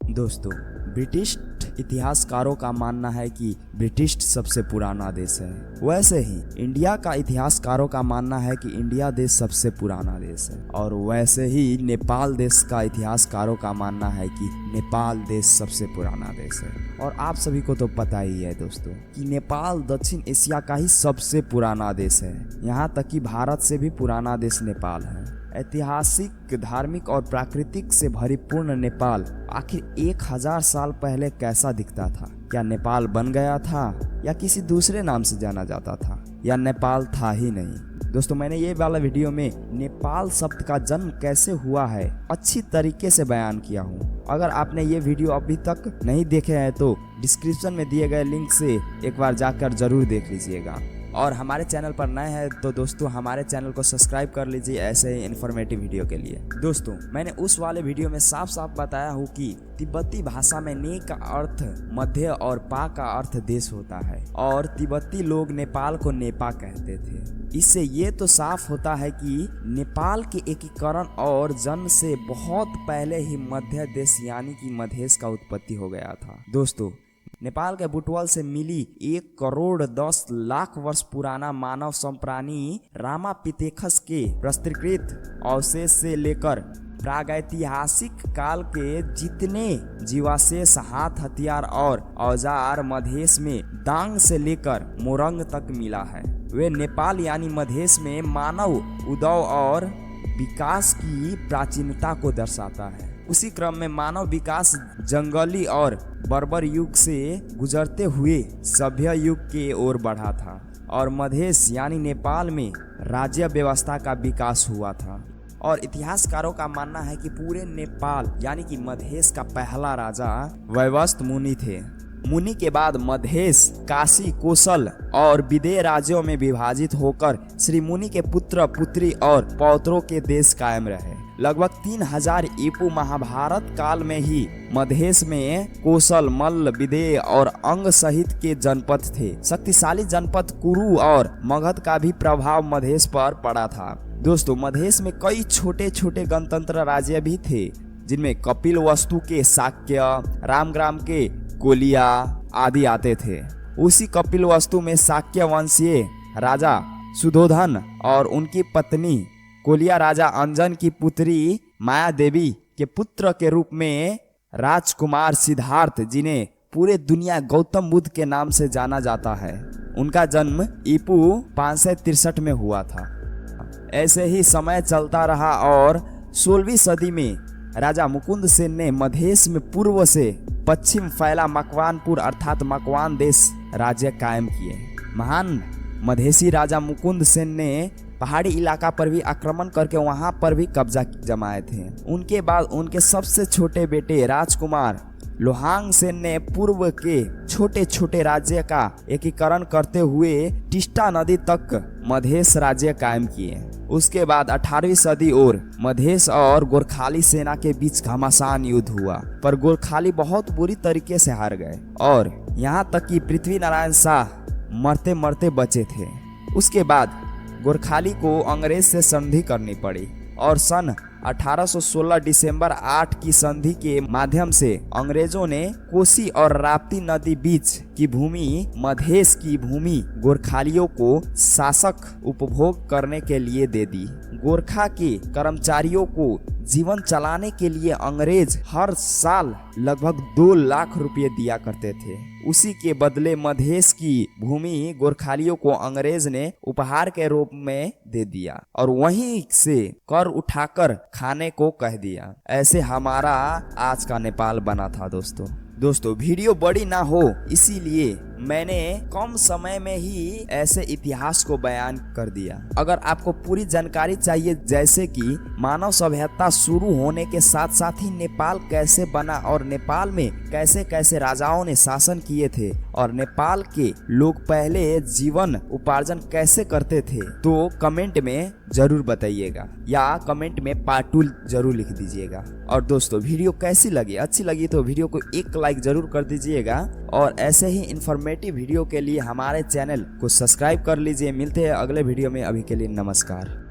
दोस्तों, ब्रिटिश इतिहासकारों का मानना है कि ब्रिटिश सबसे पुराना देश है। वैसे ही इंडिया का इतिहासकारों का मानना है कि इंडिया देश सबसे पुराना देश है। और वैसे ही नेपाल देश का इतिहासकारों का मानना है कि नेपाल देश सबसे पुराना देश है। और आप सभी को तो पता ही है दोस्तों कि नेपाल दक्षिण एशिया का ही सबसे पुराना देश है। यहाँ तक कि भारत से भी पुराना देश नेपाल है। ऐतिहासिक, धार्मिक और प्राकृतिक से भरिपूर्ण नेपाल आखिर 1000 साल पहले कैसा दिखता था? क्या नेपाल बन गया था या किसी दूसरे नाम से जाना जाता था, या नेपाल था ही नहीं? दोस्तों, मैंने ये वाला वीडियो में नेपाल शब्द का जन्म कैसे हुआ है अच्छी तरीके से बयान किया हूँ। अगर आपने ये वीडियो अभी तक नहीं देखे हैं तो डिस्क्रिप्शन में दिए गए लिंक से एक बार जाकर जरूर देख लीजिएगा। और हमारे चैनल पर नए हैं तो दोस्तों हमारे चैनल को सब्सक्राइब कर लीजिए ऐसे ही इन्फॉर्मेटिव वीडियो के लिए। दोस्तों, मैंने उस वाले वीडियो में साफ साफ बताया हूँ कि तिब्बती भाषा में ने का अर्थ मध्य और पा का अर्थ देश होता है, और तिब्बती लोग नेपाल को नेपा कहते थे। इससे ये तो साफ होता है कि नेपाल के एकीकरण और जन्म से बहुत पहले ही मध्य देश यानी कि मधेश का उत्पत्ति हो गया था। दोस्तों, नेपाल के बुटवल से मिली 1,10,00,000 वर्ष पुराना मानव संप्राणी रामापिथेकस के प्रस्तरीकृत अवशेष से लेकर प्रागैतिहासिक काल के जितने जीवाशेष, हाथ हथियार और औजार मधेश में दांग से लेकर मोरंग तक मिला है, वे नेपाल यानी मधेश में मानव उदय और विकास की प्राचीनता को दर्शाता है। उसी क्रम में मानव विकास जंगली और बर्बर युग से गुजरते हुए सभ्य युग के ओर बढ़ा था, और मधेश यानी नेपाल में राज्य व्यवस्था का विकास हुआ था। और इतिहासकारों का मानना है कि पूरे नेपाल यानी कि मधेश का पहला राजा वैवस्वत मुनि थे। मुनि के बाद मधेश, काशी, कोसल और विदेह राज्यों में विभाजित होकर श्री मुनि के पुत्र, पुत्री और पौत्रों के देश कायम रहे। लगभग 3000 ईपू महाभारत काल में ही मधेश में कोसल, मल्ल, विदेह और अंग सहित के जनपद थे। शक्तिशाली जनपद कुरु और मगध का भी प्रभाव मधेश पर पड़ा था। दोस्तों, मधेश में कई छोटे छोटे गणतंत्र राज्य भी थे, जिनमें कपिलवस्तु के शाक्य, रामग्राम के कोलिया आदि आते थे। उसी कपिलवस्तु में शाक्य वंशीय राजा सुधोधन और उनकी पत्नी कोलिया राजा अंजन की पुत्री माया देवी के पुत्र के रूप में राजकुमार सिद्धार्थ, जिन्हें पूरे दुनिया गौतम बुद्ध के नाम से जाना जाता है, उनका जन्म ईपू 563 में हुआ था। ऐसे ही समय चलता रहा और 16वीं सदी में राजा मुकुंद सेन ने मधेश में पूर्व से पश्चिम फैला मकवानपुर अर्थात मकवान देश राज्य कायम किए। महान मधेसी राजा मुकुंद सेन ने पहाड़ी इलाका पर भी आक्रमण करके वहां पर भी कब्जा जमाए थे। उनके बाद उनके सबसे छोटे बेटे राजकुमार लोहांग सेन ने पूर्व के छोटे छोटे राज्य का एकीकरण करते हुए टिस्टा नदी तक मधेश राज्य कायम किए। उसके बाद 18वीं सदी और मधेश और गोरखाली सेना के बीच घमासान युद्ध हुआ, पर गोरखाली बहुत बुरी तरीके से हार गए और यहाँ तक कि पृथ्वी नारायण शाह मरते मरते बचे थे। उसके बाद गोरखाली को अंग्रेज से संधि करनी पड़ी और सन 1816 दिसंबर 8 की संधि के माध्यम से अंग्रेजों ने कोसी और राप्ती नदी बीच की भूमि, मधेश की भूमि, गोरखालियों को शासक उपभोग करने के लिए दे दी। गोरखा के कर्मचारियों को जीवन चलाने के लिए अंग्रेज हर साल लगभग 2 लाख रुपए दिया करते थे। उसी के बदले मधेश की भूमि गोरखालियों को अंग्रेज ने उपहार के रूप में दे दिया और वहीं से कर उठाकर खाने को कह दिया। ऐसे हमारा आज का नेपाल बना था। दोस्तों, वीडियो बड़ी ना हो इसीलिए मैंने कम समय में ही ऐसे इतिहास को बयान कर दिया। अगर आपको पूरी जानकारी चाहिए, जैसे कि मानव सभ्यता शुरू होने के साथ साथ ही नेपाल कैसे बना और नेपाल में कैसे कैसे राजाओं ने शासन किए थे और नेपाल के लोग पहले जीवन उपार्जन कैसे करते थे, तो कमेंट में जरूर बताइएगा या कमेंट में पार्ट 2 जरूर लिख दीजिएगा। और दोस्तों, वीडियो कैसी लगी? अच्छी लगी तो वीडियो को एक लाइक जरूर कर दीजिएगा और ऐसे ही इन्फॉर्मेटिव वीडियो के लिए हमारे चैनल को सब्सक्राइब कर लीजिए। मिलते हैं अगले वीडियो में, अभी के लिए नमस्कार।